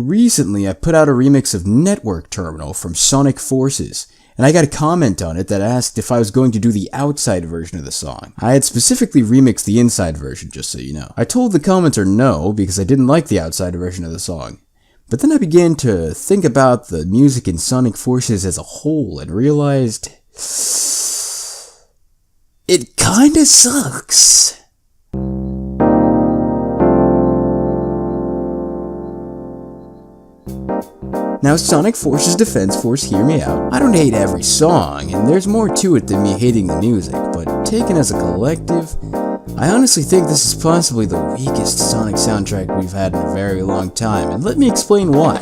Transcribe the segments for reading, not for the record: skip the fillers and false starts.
Recently, I put out a remix of Network Terminal from Sonic Forces, and I got a comment on it that asked if I was going to do the outside version of the song. I had specifically remixed the inside version, just so you know. I told the commenter no, because I didn't like the outside version of the song. But then I began to think about the music in Sonic Forces as a whole, and realized it kinda sucks. Now, Sonic Forces Defense Force, hear me out. I don't hate every song, and there's more to it than me hating the music, but taken as a collective, I honestly think this is possibly the weakest Sonic soundtrack we've had in a very long time, and let me explain why.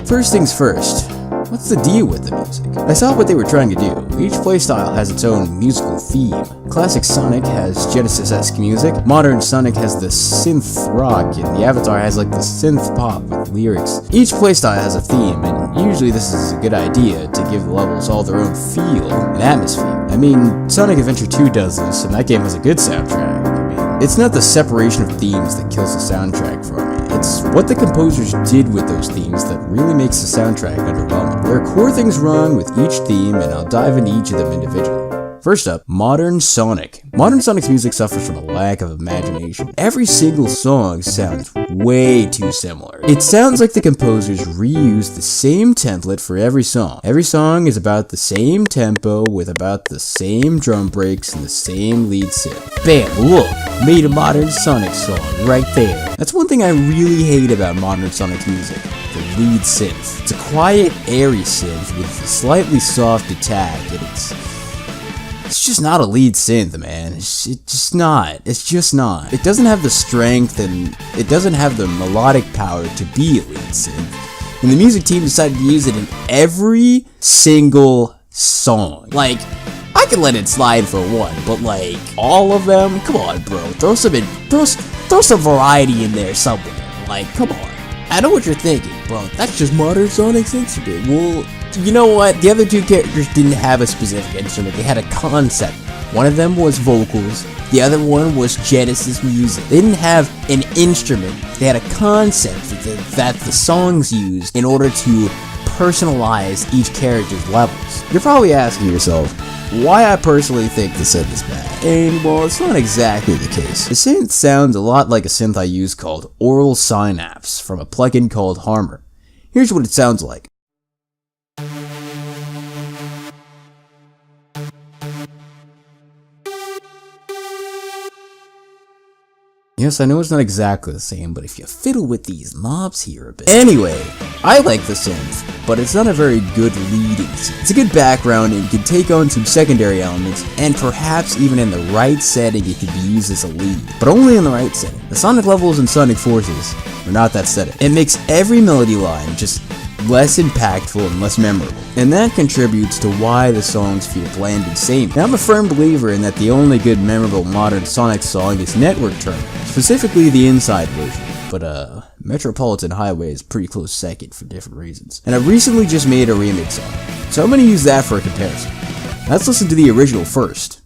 First things first, what's the deal with the music? I saw what they were trying to do. Each playstyle has its own musical theme. Classic Sonic has Genesis-esque music, modern Sonic has the synth rock, and the Avatar has like the synth pop with lyrics. Each playstyle has a theme, and usually this is a good idea to give the levels all their own feel and atmosphere. I mean, Sonic Adventure 2 does this, and that game has a good soundtrack. I mean, it's not the separation of themes that kills the soundtrack for me. It's what the composers did with those themes that really makes the soundtrack underwhelming. There are core things wrong with each theme, and I'll dive into each of them individually. First up, Modern Sonic. Modern Sonic's music suffers from a lack of imagination. Every single song sounds way too similar. It sounds like the composers reused the same template for every song. Every song is about the same tempo with about the same drum breaks and the same lead synth. Bam, look, made a Modern Sonic song right there. That's one thing I really hate about Modern Sonic's music. The lead synth. It's a quiet, airy synth with a slightly soft attack, and it's just not a lead synth, man. It's just not. It's just not. It doesn't have the strength, and it doesn't have the melodic power to be a lead synth. And the music team decided to use it in every single song. Like, I could let it slide for one, but like, all of them? Come on, bro. Throw some variety in there somewhere. Like, come on. I know what you're thinking, bro. That's just Modern Sonic's instrument. Well, you know what? The other two characters didn't have a specific instrument. They had a concept. One of them was vocals. The other one was Genesis music. They didn't have an instrument. They had a concept that the songs used in order to personalize each character's levels. You're probably asking yourself, why I personally think the synth is bad. And, well, it's not exactly the case. The synth sounds a lot like a synth I use called Oral Synapse from a plugin called Harmor. Here's what it sounds like. Yes, I know it's not exactly the same, but if you fiddle with these knobs here a bit. Anyway, I like the synth, but it's not a very good leading synth. It's a good background, and can take on some secondary elements, and perhaps even in the right setting it could be used as a lead, but only in the right setting. The Sonic levels in Sonic Forces are not that setting. It makes every melody line just less impactful and less memorable, and that contributes to why the songs feel bland and samey. Now, I'm a firm believer in that the only good memorable modern Sonic song is Network Terminal, specifically the inside version, but Metropolitan Highway is pretty close second for different reasons. And I recently just made a remix on it, so I'm going to use that for a comparison. Let's listen to the original first.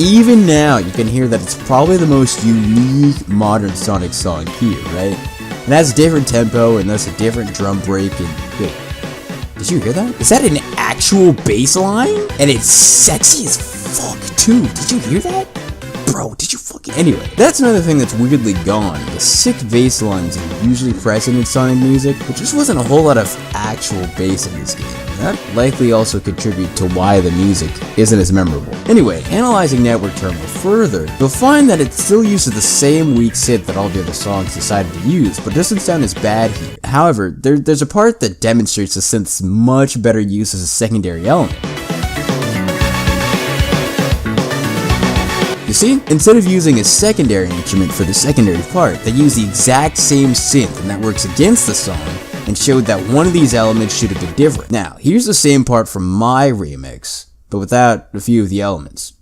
Even now, you can hear that it's probably the most unique modern Sonic song here, right? It has a different tempo, and thus a different drum break, and wait, did you hear that? Is that an actual bass line? And it's sexy as fuck, too. Did you hear that? Bro, did you fucking... Anyway, that's another thing that's weirdly gone. The sick bass lines are usually present in Sonic music, but just wasn't a whole lot of actual bass in this game. That likely also contributes to why the music isn't as memorable. Anyway, analyzing Network Terminal further, you'll find that it still uses the same weak synth that all the other songs decided to use, but doesn't sound as bad here. However, there's a part that demonstrates the synth's much better use as a secondary element. You see, instead of using a secondary instrument for the secondary part, they use the exact same synth, and that works against the song, and showed that one of these elements should have been different. Now, here's the same part from my remix, but without a few of the elements.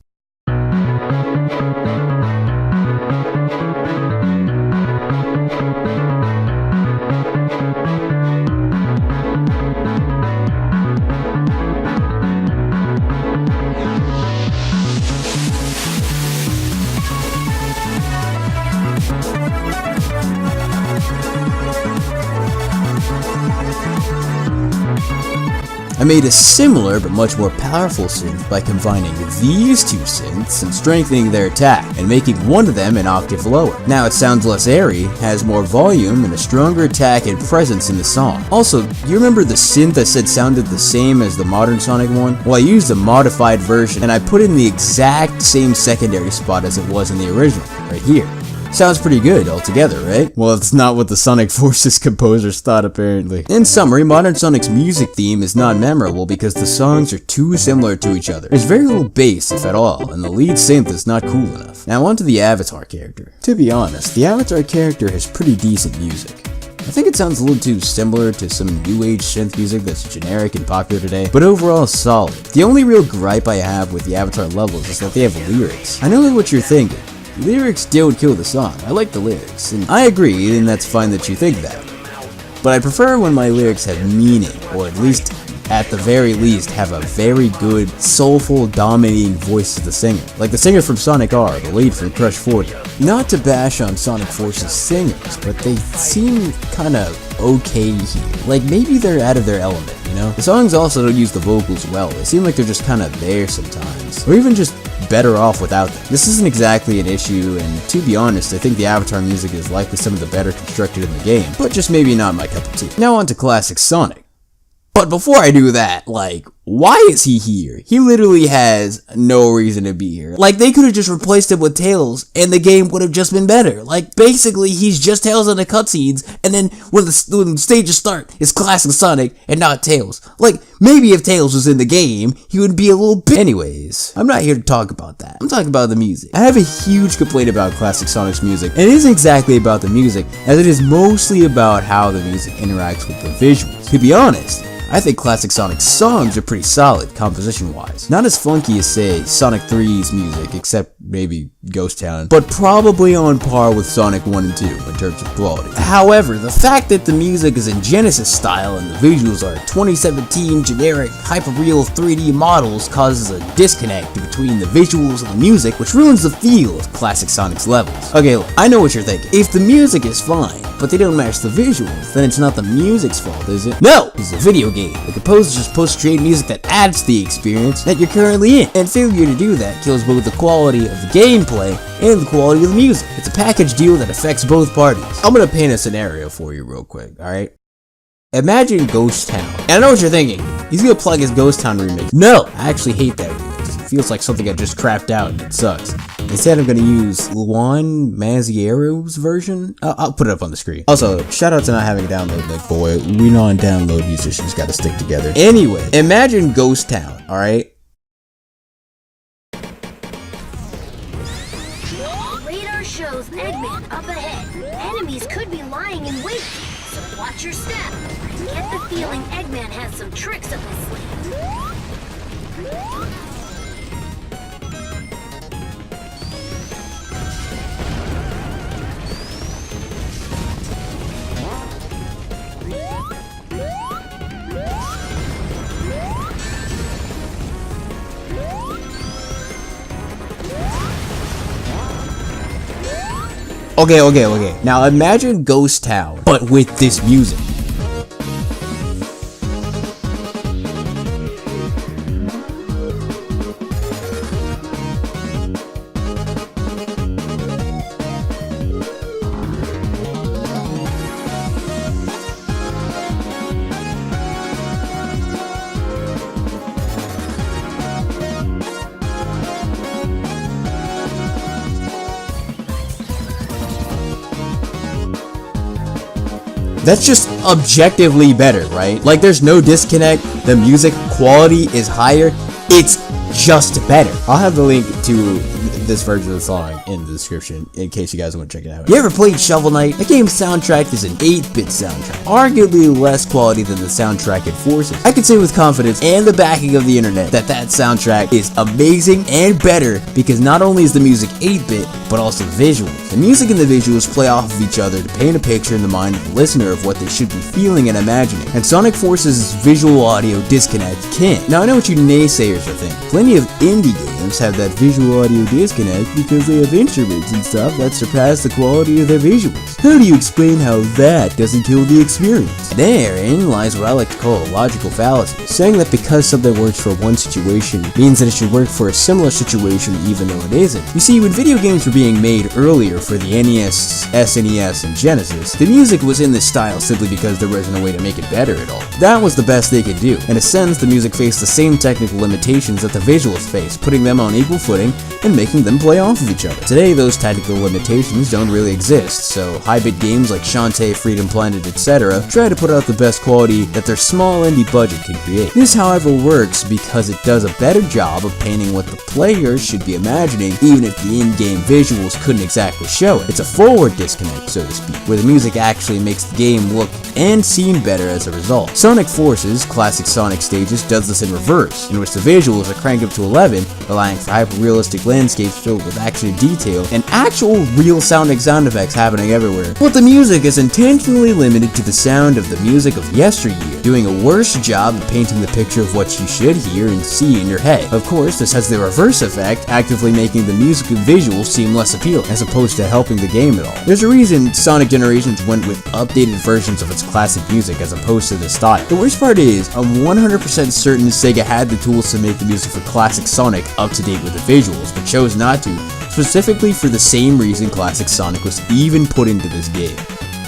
I made a similar but much more powerful synth by combining these two synths and strengthening their attack, and making one of them an octave lower. Now it sounds less airy, has more volume, and a stronger attack and presence in the song. Also, you remember the synth I said sounded the same as the modern Sonic one? Well, I used a modified version, and I put in the exact same secondary spot as it was in the original, right here. Sounds pretty good altogether, right? Well, it's not what the Sonic Forces composers thought, apparently. In summary, modern Sonic's music theme is not memorable because the songs are too similar to each other. There's very little bass, if at all, and the lead synth is not cool enough. Now on to the Avatar character. To be honest, the Avatar character has pretty decent music. I think it sounds a little too similar to some new age synth music that's generic and popular today, but overall solid. The only real gripe I have with the Avatar levels is that they have lyrics. I know what you're thinking. Lyrics don't kill the song. I like the lyrics, and I agree, and that's fine that you think that. But I prefer when my lyrics have meaning, or at least, at the very least, have a very good, soulful, dominating voice to the singer. Like the singer from Sonic R, the lead from Crush 40. Not to bash on Sonic Force's singers, but they seem kinda okay here. Like maybe they're out of their element, you know? The songs also don't use the vocals well. They seem like they're just kinda there sometimes. Or even just better off without them. This isn't exactly an issue, and to be honest, I think the Avatar music is likely some of the better constructed in the game, but just maybe not my cup of tea. Now on to classic Sonic. But before I do that, like, why is he here? He literally has no reason to be here. Like, they could have just replaced him with Tails, and the game would have just been better. Like, basically, he's just Tails in the cutscenes, and then when the stages start, it's classic Sonic, and not Tails. Like, maybe if Tails was in the game, he would be a little bit. Anyways, I'm not here to talk about that. I'm talking about the music. I have a huge complaint about classic Sonic's music, and it isn't exactly about the music, as it is mostly about how the music interacts with the visuals. To be honest, I think classic Sonic songs are pretty solid, composition-wise. Not as funky as, say, Sonic 3's music, except maybe Ghost Town, but probably on par with Sonic 1 and 2 in terms of quality. However, the fact that the music is in Genesis style and the visuals are 2017 generic, hyper-real 3D models causes a disconnect between the visuals and the music, which ruins the feel of classic Sonic's levels. Okay, look, I know what you're thinking. If the music is fine, but they don't match the visuals, then it's not the music's fault, is it? No! It's a video game. The composers are supposed to create music that adds to the experience that you're currently in, and failure to do that kills both the quality of the gameplay and the quality of the music. It's a package deal that affects both parties. I'm gonna paint a scenario for you real quick, alright? Imagine Ghost Town. And I know what you're thinking. He's gonna plug his Ghost Town remix. No! I actually hate that remix. It feels like something I just crapped out and it sucks. Instead, I'm gonna use Luan Maziero's version. I'll put it up on the screen. Also, shout out to not having a download link, boy. We non-download musicians gotta stick together. Anyway, imagine Ghost Town, alright? Radar shows Eggman up ahead. Enemies could be lying in wait, so watch your step. I get the feeling Eggman has some tricks up his sleeve. Okay. Now imagine Ghost Town, but with this music. That's just objectively better, right? Like there's no disconnect, the music quality is higher, it's just better. I'll have the link to this version of the song in the description in case you guys want to check it out. You ever played Shovel Knight? The game's soundtrack is an 8-bit soundtrack, arguably less quality than the soundtrack it forces. I can say with confidence and the backing of the internet that that soundtrack is amazing and better because not only is the music 8-bit, but also the visuals. The music and the visuals play off of each other to paint a picture in the mind of the listener of what they should be feeling and imagining, and Sonic Force's visual audio disconnect can't. Now I know what you naysayers are thinking. many of indie games have that visual audio disconnect because they have instruments and stuff that surpass the quality of their visuals. How do you explain how that doesn't kill the experience? Therein lies what I like to call a logical fallacy, saying that because something works for one situation means that it should work for a similar situation even though it isn't. You see, when video games were being made earlier for the NES, SNES, and Genesis, the music was in this style simply because there wasn't a way to make it better at all. That was the best they could do. In a sense, the music faced the same technical limitations that the visuals face, putting them on equal footing and making them play off of each other. Today, those technical limitations don't really exist, so high-bit games like Shantae, Freedom Planet, etc. try to put out the best quality that their small indie budget can create. This, however, works because it does a better job of painting what the players should be imagining, even if the in-game visuals couldn't exactly show it. It's a forward disconnect, so to speak, where the music actually makes the game look and seem better as a result. Sonic Forces, classic Sonic stages, does this in reverse, in which the visuals are cranked up to 11, allowing for hyper-realistic landscapes filled with action detail and actual real-sounding sound effects happening everywhere. But the music is intentionally limited to the sound of the music of yesteryear, doing a worse job of painting the picture of what you should hear and see in your head. Of course, this has the reverse effect, actively making the music and visuals seem less appealing, as opposed to helping the game at all. There's a reason Sonic Generations went with updated versions of its classic music as opposed to this style. The worst part is, I'm 100% certain Sega had the tools to make the music for classic Sonic up to date with the visuals, but chose not to, specifically for the same reason classic Sonic was even put into this game.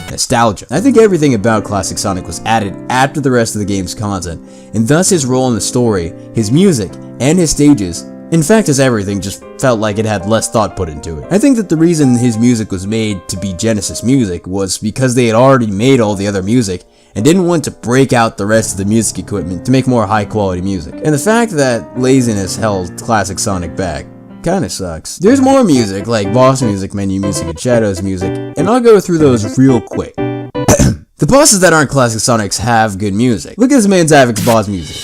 Nostalgia. I think everything about classic Sonic was added after the rest of the game's content, and thus his role in the story, his music, and his stages, in fact his everything, just felt like it had less thought put into it. I think that the reason his music was made to be Genesis music was because they had already made all the other music and didn't want to break out the rest of the music equipment to make more high quality music. And the fact that laziness held classic Sonic back kinda sucks. There's more music, like boss music, menu music, and shadows music, and I'll go through those real quick. The bosses that aren't classic Sonics have good music. Look at this man's Havoc's boss music.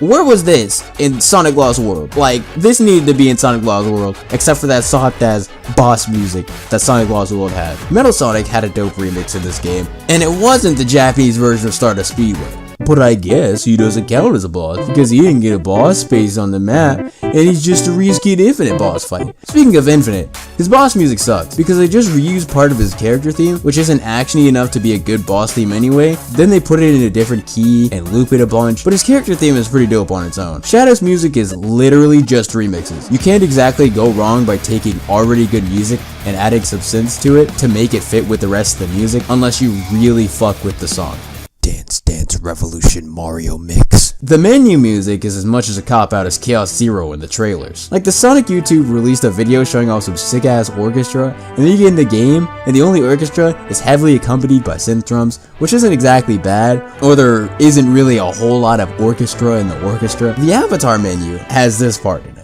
Where was this in Sonic Lost World? Like, this needed to be in Sonic Lost World, except for that soft-ass boss music that Sonic Lost World had. Metal Sonic had a dope remix in this game, and it wasn't the Japanese version of Stardust Speedway. But I guess he doesn't count as a boss, because he didn't get a boss space on the map, and he's just a reskinned Infinite boss fight. Speaking of Infinite, his boss music sucks, because they just reused part of his character theme, which isn't actiony enough to be a good boss theme anyway, then they put it in a different key and loop it a bunch, but his character theme is pretty dope on its own. Shadow's music is literally just remixes. You can't exactly go wrong by taking already good music and adding some synths to it to make it fit with the rest of the music, unless you really fuck with the song. Dance Dance Revolution Mario Mix. The menu music is as much as a cop-out as Chaos Zero in the trailers. Like, the Sonic YouTube released a video showing off some sick-ass orchestra, and then you get in the game, and the only orchestra is heavily accompanied by synth drums, which isn't exactly bad, or there isn't really a whole lot of orchestra in the orchestra. The Avatar menu has this part in it.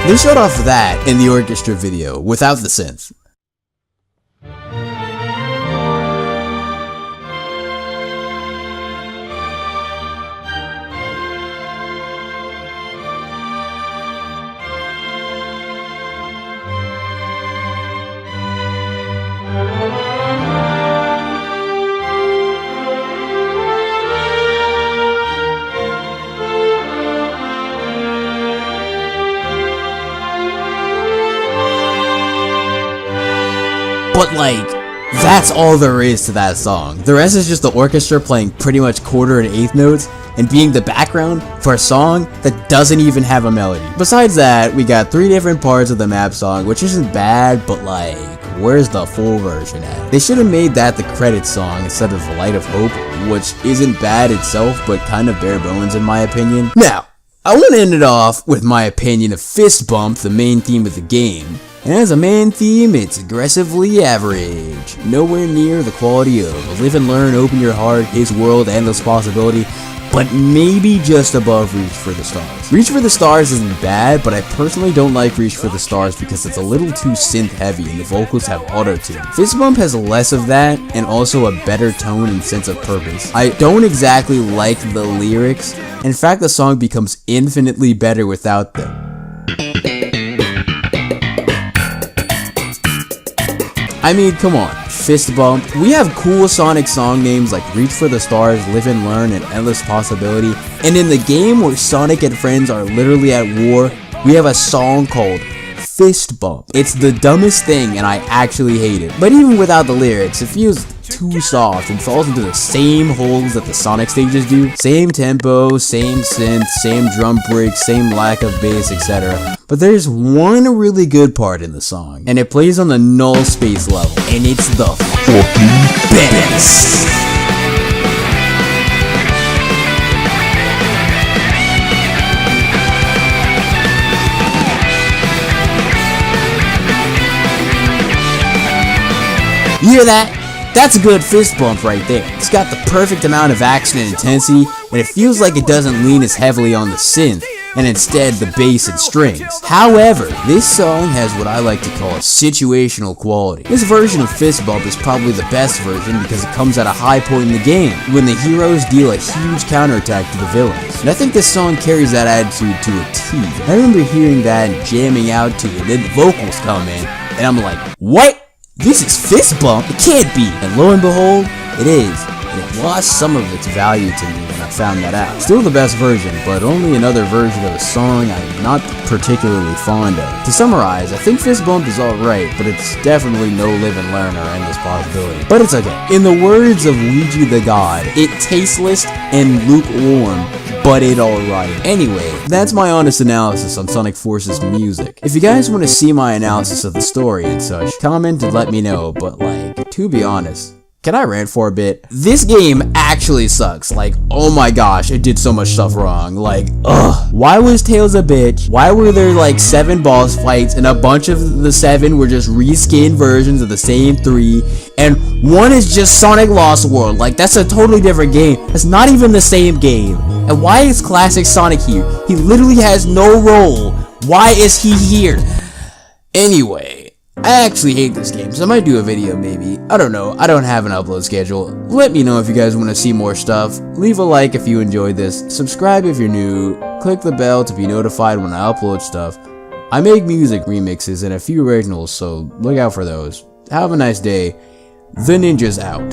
They showed off that in the orchestra video without the synth. But like, that's all there is to that song. The rest is just the orchestra playing pretty much quarter and eighth notes and being the background for a song that doesn't even have a melody. Besides that, we got 3 different parts of the map song, which isn't bad, but like, where's the full version at? They should have made that the credits song instead of Light of Hope, which isn't bad itself, but kind of bare bones in my opinion. Now, I want to end it off with my opinion of Fist Bump, the main theme of the game, And as a main theme, it's aggressively average. Nowhere near the quality of Live and Learn, Open Your Heart, His World, Endless Possibility, but maybe just above Reach for the Stars. Reach for the Stars isn't bad, but I personally don't like Reach for the Stars because it's a little too synth heavy and the vocals have auto-tune. Fist Bump has less of that and also a better tone and sense of purpose. I don't exactly like the lyrics. In fact, the song becomes infinitely better without them. I mean, come on, Fist Bump. We have cool Sonic song names like Reach for the Stars, Live and Learn, and Endless Possibility. And in the game where Sonic and friends are literally at war, we have a song called Fist Bump. It's the dumbest thing and I actually hate it. But even without the lyrics, it feels too soft and falls into the same holes that the Sonic stages do. Same tempo, same synth, same drum break, same lack of bass, etc. But there's one really good part in the song, and it plays on the null space level, and it's the fucking best. You hear that? That's a good fist bump right there. It's got the perfect amount of action and intensity, and it feels like it doesn't lean as heavily on the synth, and instead the bass and strings. However, this song has what I like to call a situational quality. This version of Fist Bump is probably the best version because it comes at a high point in the game, when the heroes deal a huge counterattack to the villains. And I think this song carries that attitude to a T. I remember hearing that and jamming out to it, and then the vocals come in, and I'm like, what? This is Fist Bump? It can't be. And lo and behold, it is. And it lost some of its value to me when I found that out. Still the best version, but only another version of a song I'm not particularly fond of. To summarize, I think Fist Bump is alright, but it's definitely no Live and Learn or Endless Possibility. But it's okay. In the words of Ouija the God, it tasteless and lukewarm, but it alright. Anyway, that's my honest analysis on Sonic Force's music. If you guys want to see my analysis of the story and such, comment and let me know, but like, to be honest, can I rant for a bit? This game actually sucks. Like, oh my gosh, it did so much stuff wrong. Like, ugh. Why was Tails a bitch? Why were there like 7 boss fights and a bunch of the 7 were just reskinned versions of the same 3? And one is just Sonic Lost World. Like, that's a totally different game. That's not even the same game. And why is Classic Sonic here? He literally has no role. Why is he here? Anyway, I actually hate this game, so I might do a video maybe. I don't know, I don't have an upload schedule. Let me know if you guys want to see more stuff. Leave a like if you enjoyed this. Subscribe if you're new. Click the bell to be notified when I upload stuff. I make music remixes and a few originals, so look out for those. Have a nice day. The Ninja's out.